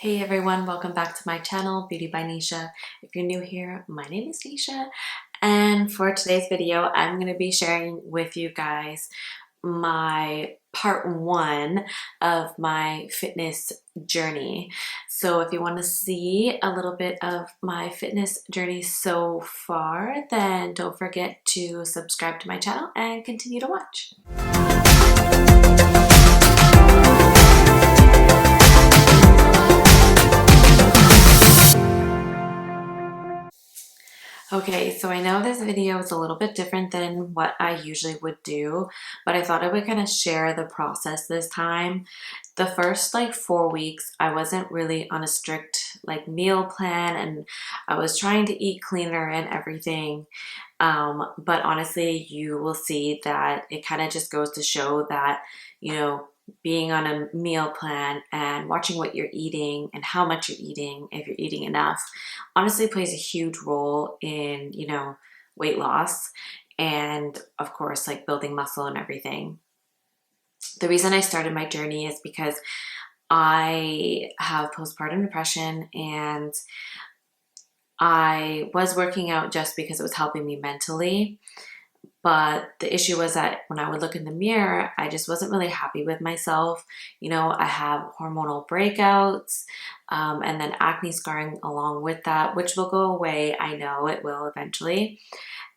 Hey everyone, welcome back to my channel, Beauty by Nisha. If you're new here, my name is Nisha, and for today's video, I'm going to be sharing with you guys my part one of my fitness journey. So if you want to see a little bit of my fitness journey so far, then don't forget to subscribe to my channel and continue to watch. Okay, so I know this video is a little bit different than what I usually would do, but I thought I would kind of share the process this time. The first 4 weeks, I wasn't really on a strict meal plan, and I was trying to eat cleaner and everything. But honestly, you will see that it kind of just goes to show that, you know, being on a meal plan and watching what you're eating and how much you're eating, if you're eating enough, honestly plays a huge role in, weight loss and of course, building muscle and everything. The reason I started my journey is because I have postpartum depression, and I was working out just because it was helping me mentally. But the issue was that when I would look in the mirror, I just wasn't really happy with myself. I have hormonal breakouts, and then acne scarring along with that, which will go away. I know it will eventually.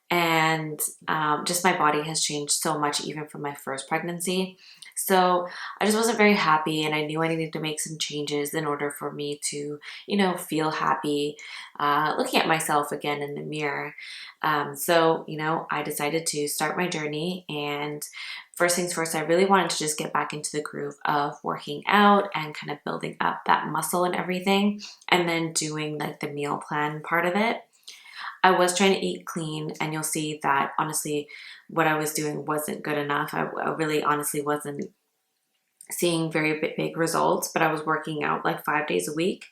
And just my body has changed so much, even from my first pregnancy. So I just wasn't very happy, and I knew I needed to make some changes in order for me to, feel happy looking at myself again in the mirror. So I decided to start my journey, and first things first, I really wanted to just get back into the groove of working out and kind of building up that muscle and everything, and then doing the meal plan part of it. I was trying to eat clean, and you'll see that honestly, what I was doing wasn't good enough. I really honestly wasn't seeing very big results, but I was working out 5 days a week,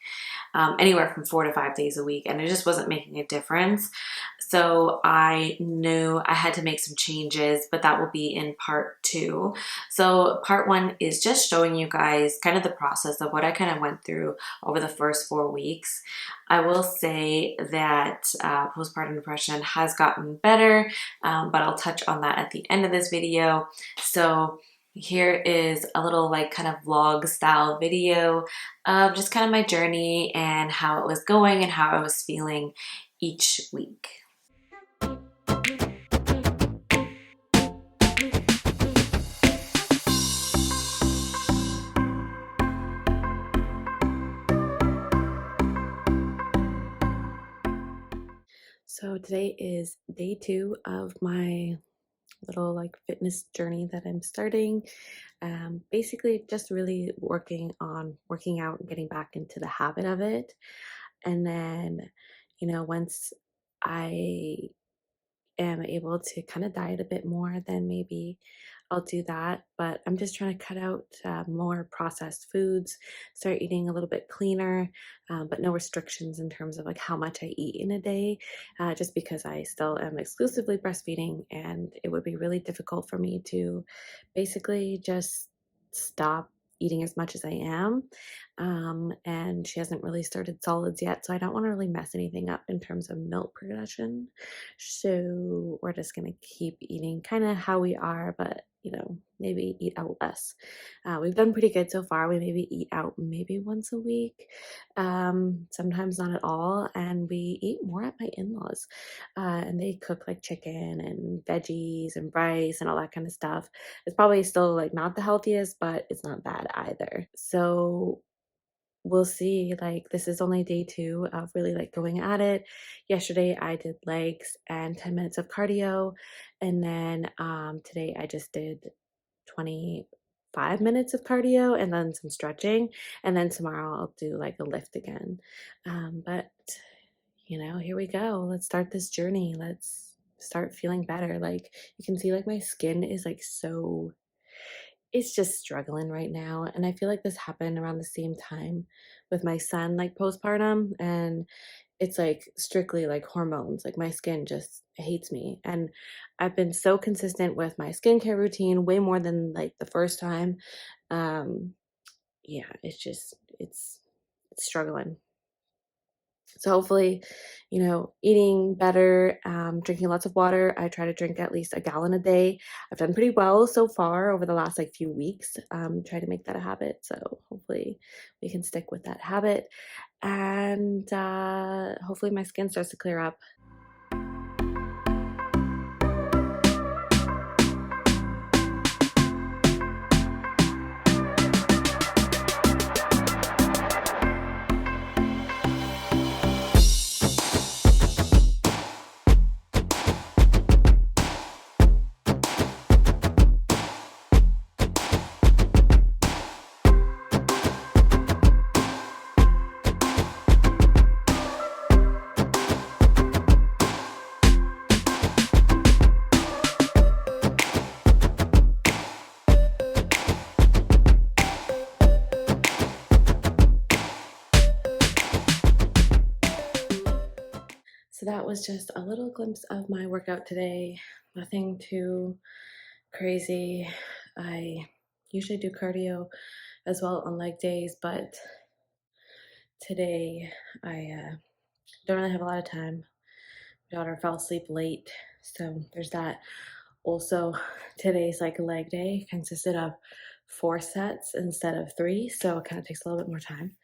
anywhere from 4 to 5 days a week, and it just wasn't making a difference. So I knew I had to make some changes, but that will be in part two. So part one is just showing you guys kind of the process of what I kind of went through over the first 4 weeks. I will say that postpartum depression has gotten better, but I'll touch on that at the end of this video. So here is a little kind of vlog style video of just kind of my journey and how it was going and how I was feeling each week. So today is day 2 of my little fitness journey that I'm starting. Basically just really working on working out and getting back into the habit of it. And then, once I am able to kind of diet a bit more, then maybe I'll do that. But I'm just trying to cut out more processed foods, start eating a little bit cleaner, but no restrictions in terms of how much I eat in a day, just because I still am exclusively breastfeeding, and it would be really difficult for me to basically just stop eating as much as I am. And she hasn't really started solids yet, so I don't want to really mess anything up in terms of milk production. So we're just gonna keep eating kind of how we are, but maybe eat out less. We've done pretty good so far. We maybe eat out maybe once a week, sometimes not at all, and we eat more at my in-laws, and they cook chicken and veggies and rice and all that kind of stuff. It's probably still not the healthiest, but it's not bad either. So we'll see. This is only day 2 of really going at it. Yesterday I did legs and 10 minutes of cardio, and then today I just did 25 minutes of cardio and then some stretching, and then tomorrow I'll do a lift again. But here we go. Let's start this journey. Let's start feeling better. You can see my skin is so, it's just struggling right now. And I feel like this happened around the same time with my son, postpartum. And it's strictly hormones. My skin just hates me. And I've been so consistent with my skincare routine, way more than the first time. Yeah, it's struggling. So hopefully, eating better, drinking lots of water. I try to drink at least a gallon a day. I've done pretty well so far over the last like few weeks. Try to make that a habit. So hopefully we can stick with that habit, and hopefully my skin starts to clear up. So that was just a little glimpse of my workout today. Nothing too crazy. I usually do cardio as well on leg days, but today I don't really have a lot of time. My daughter fell asleep late, so there's that. Also, today's like leg day consisted of 4 sets instead of 3, so it kind of takes a little bit more time.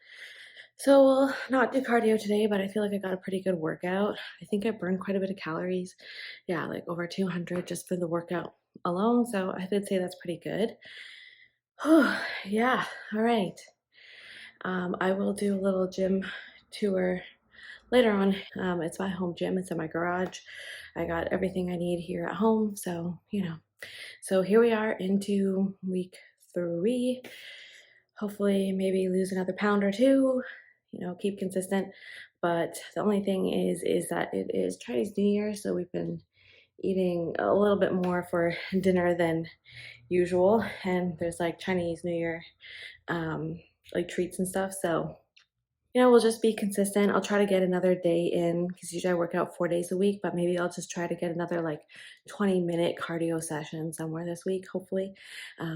So we'll not do cardio today, but I feel like I got a pretty good workout. I think I burned quite a bit of calories. Yeah, like over 200 just for the workout alone. So I would say that's pretty good. Yeah, all right. I will do a little gym tour later on. It's my home gym, it's in my garage. I got everything I need here at home. So here we are into week 3. Hopefully, maybe lose another pound or two, keep consistent. But the only thing is that it is Chinese New Year, so we've been eating a little bit more for dinner than usual. And there's like Chinese New Year, like treats and stuff. So we'll just be consistent. I'll try to get another day in because usually I work out 4 days a week, but maybe I'll just try to get another like 20-minute cardio session somewhere this week, hopefully.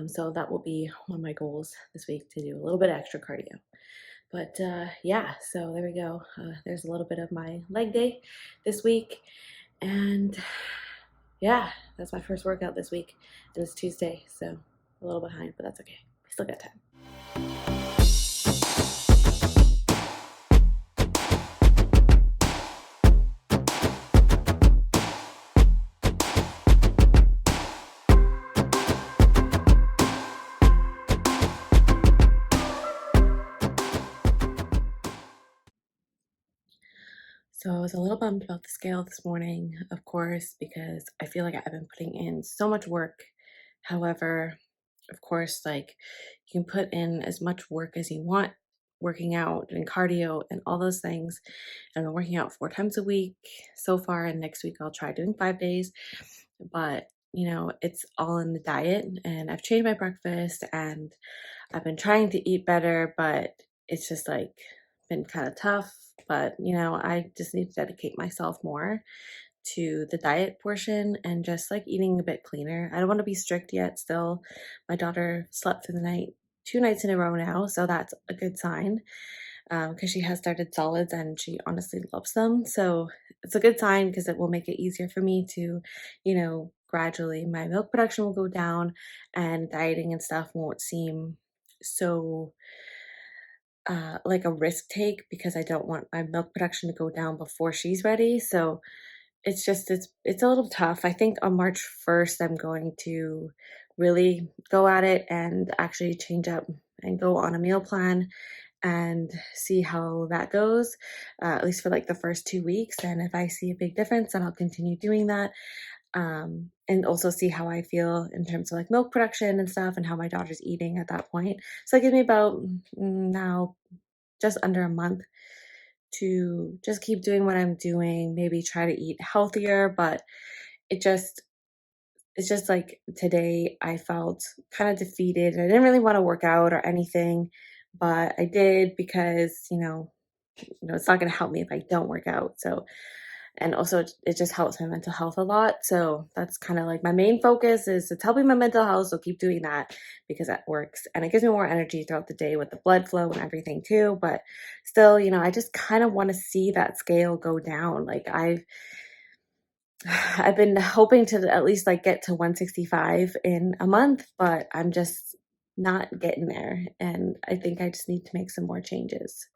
So that will be one of my goals this week, to do a little bit extra cardio. But yeah, so there we go. There's a little bit of my leg day this week. And yeah, that's my first workout this week. And it's Tuesday, so a little behind, but that's okay. We still got time. So I was a little bummed about the scale this morning, of course, because I feel like I've been putting in so much work. However, of course, like you can put in as much work as you want, working out and cardio and all those things. I've been working out 4 times a week so far, and next week I'll try doing 5 days. But it's all in the diet, and I've changed my breakfast, and I've been trying to eat better, but it's just like been kind of tough. But I just need to dedicate myself more to the diet portion and just like eating a bit cleaner. I don't want to be strict yet still. My daughter slept through the night 2 nights in a row now, so that's a good sign, because she has started solids and she honestly loves them. So it's a good sign because it will make it easier for me to, gradually my milk production will go down and dieting and stuff won't seem so like a risk take, because I don't want my milk production to go down before she's ready. So it's a little tough. I think on March 1st I'm going to really go at it and actually change up and go on a meal plan and see how that goes, at least for like the first 2 weeks. And if I see a big difference, then I'll continue doing that. And also see how I feel in terms of like milk production and stuff and how my daughter's eating at that point. So it gives me about now just under a month to just keep doing what I'm doing, maybe try to eat healthier. But it just it's just like today I felt kind of defeated. I didn't really want to work out or anything, but I did because, it's not going to help me if I don't work out. So, and also it just helps my mental health a lot. So that's kind of like my main focus, is it's helping my mental health. So keep doing that because that works, and it gives me more energy throughout the day with the blood flow and everything too. But still, I just kind of want to see that scale go down. Like I've been hoping to at least like get to 165 in a month, but I'm just not getting there, and I think I just need to make some more changes.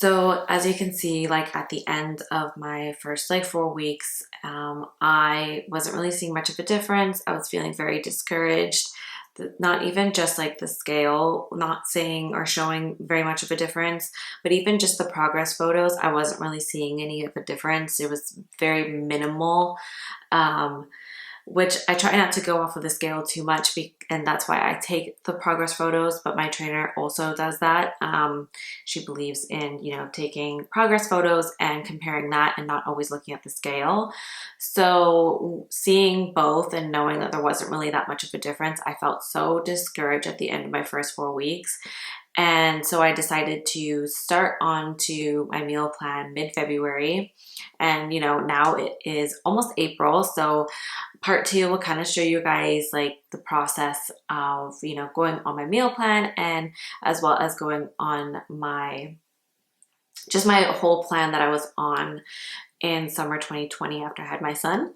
So as you can see, like at the end of my first like 4 weeks, I wasn't really seeing much of a difference. I was feeling very discouraged. Not even just like the scale, not seeing or showing very much of a difference, but even just the progress photos, I wasn't really seeing any of a difference. It was very minimal. Um, which I try not to go off of the scale too much, and that's why I take the progress photos, but my trainer also does that. She believes in, taking progress photos and comparing that and not always looking at the scale. So seeing both and knowing that there wasn't really that much of a difference, I felt so discouraged at the end of my first 4 weeks. And so I decided to start on to my meal plan mid-February. And, now it is almost April. So part two will kind of show you guys like the process of, going on my meal plan, and as well as going on my whole plan that I was on in summer 2020 after I had my son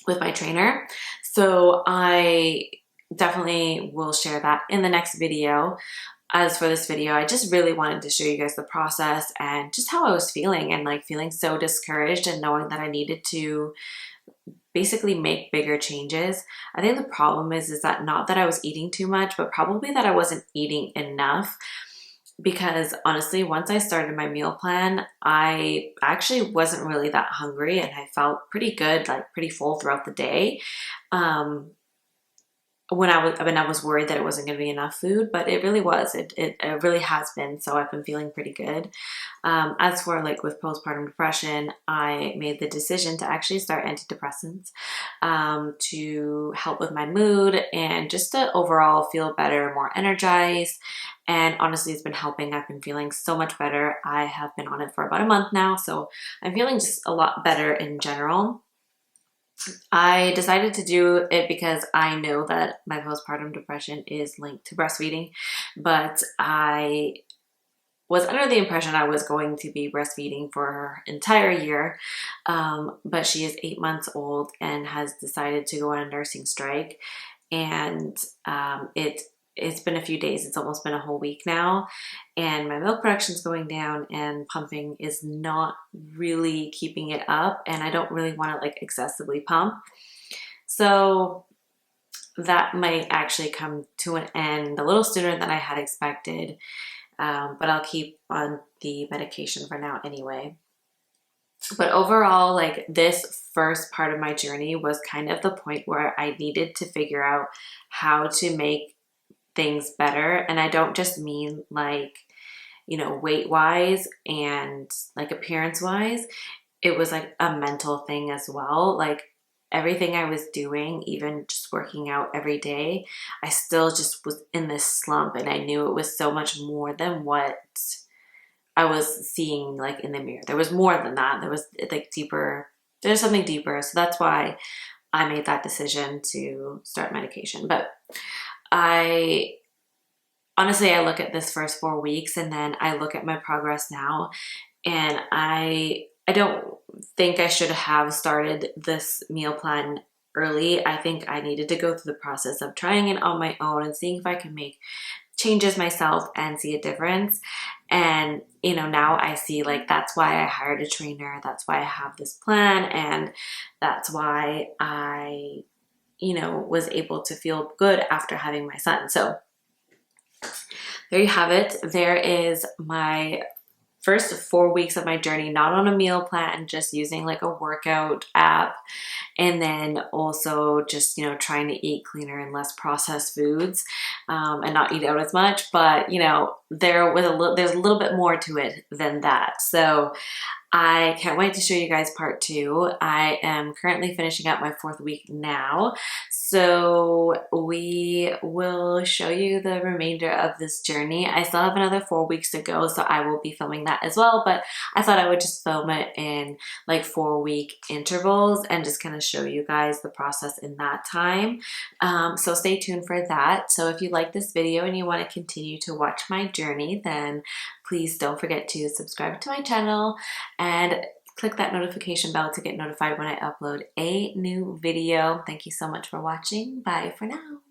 with my trainer. So I definitely will share that in the next video. As for this video, I just really wanted to show you guys the process and just how I was feeling, and like feeling so discouraged and knowing that I needed to basically make bigger changes. I think the problem is that not that I was eating too much, but probably that I wasn't eating enough. Because honestly, once I started my meal plan, I actually wasn't really that hungry, and I felt pretty good, like pretty full throughout the day. When I was worried that it wasn't going to be enough food, but it really was. It really has been. So I've been feeling pretty good. As for like with postpartum depression, I made the decision to actually start antidepressants to help with my mood and just to overall feel better, more energized. And honestly, it's been helping. I've been feeling so much better. I have been on it for about a month now, so I'm feeling just a lot better in general. I decided to do it because I know that my postpartum depression is linked to breastfeeding, but I was under the impression I was going to be breastfeeding for her entire year. But she is 8 months old and has decided to go on a nursing strike. And it's been a few days. It's almost been a whole week now. And my milk production is going down, and pumping is not really keeping it up. And I don't really want to like excessively pump. So that might actually come to an end a little sooner than I had expected. But I'll keep on the medication for now anyway. But overall, like this first part of my journey was kind of the point where I needed to figure out how to make things better. And I don't just mean like, weight wise and like appearance wise. It was like a mental thing as well. Like everything I was doing, even just working out every day, I still just was in this slump, and I knew it was so much more than what I was seeing like in the mirror. There was more than that. There was like deeper, there's something deeper. So that's why I made that decision to start medication. But I honestly, I look at this first 4 weeks, and then I look at my progress now, and I don't think I should have started this meal plan early. I think I needed to go through the process of trying it on my own and seeing if I can make changes myself and see a difference. And, now I see like that's why I hired a trainer. That's why I have this plan. And that's why I, was able to feel good after having my son. So there you have it. There is my first 4 weeks of my journey, not on a meal plan, just using like a workout app, and then also just, trying to eat cleaner and less processed foods. and not eat out as much. But you know, there's a little bit more to it than that. So I can't wait to show you guys part two. I am currently finishing up my 4th week now, so we will show you the remainder of this journey. I still have another 4 weeks to go, so I will be filming that as well, but I thought I would just film it in like 4-week intervals and just kind of show you guys the process in that time. So stay tuned for that. So if you like this video and you want to continue to watch my journey, then please don't forget to subscribe to my channel and click that notification bell to get notified when I upload a new video. Thank you so much for watching. Bye for now.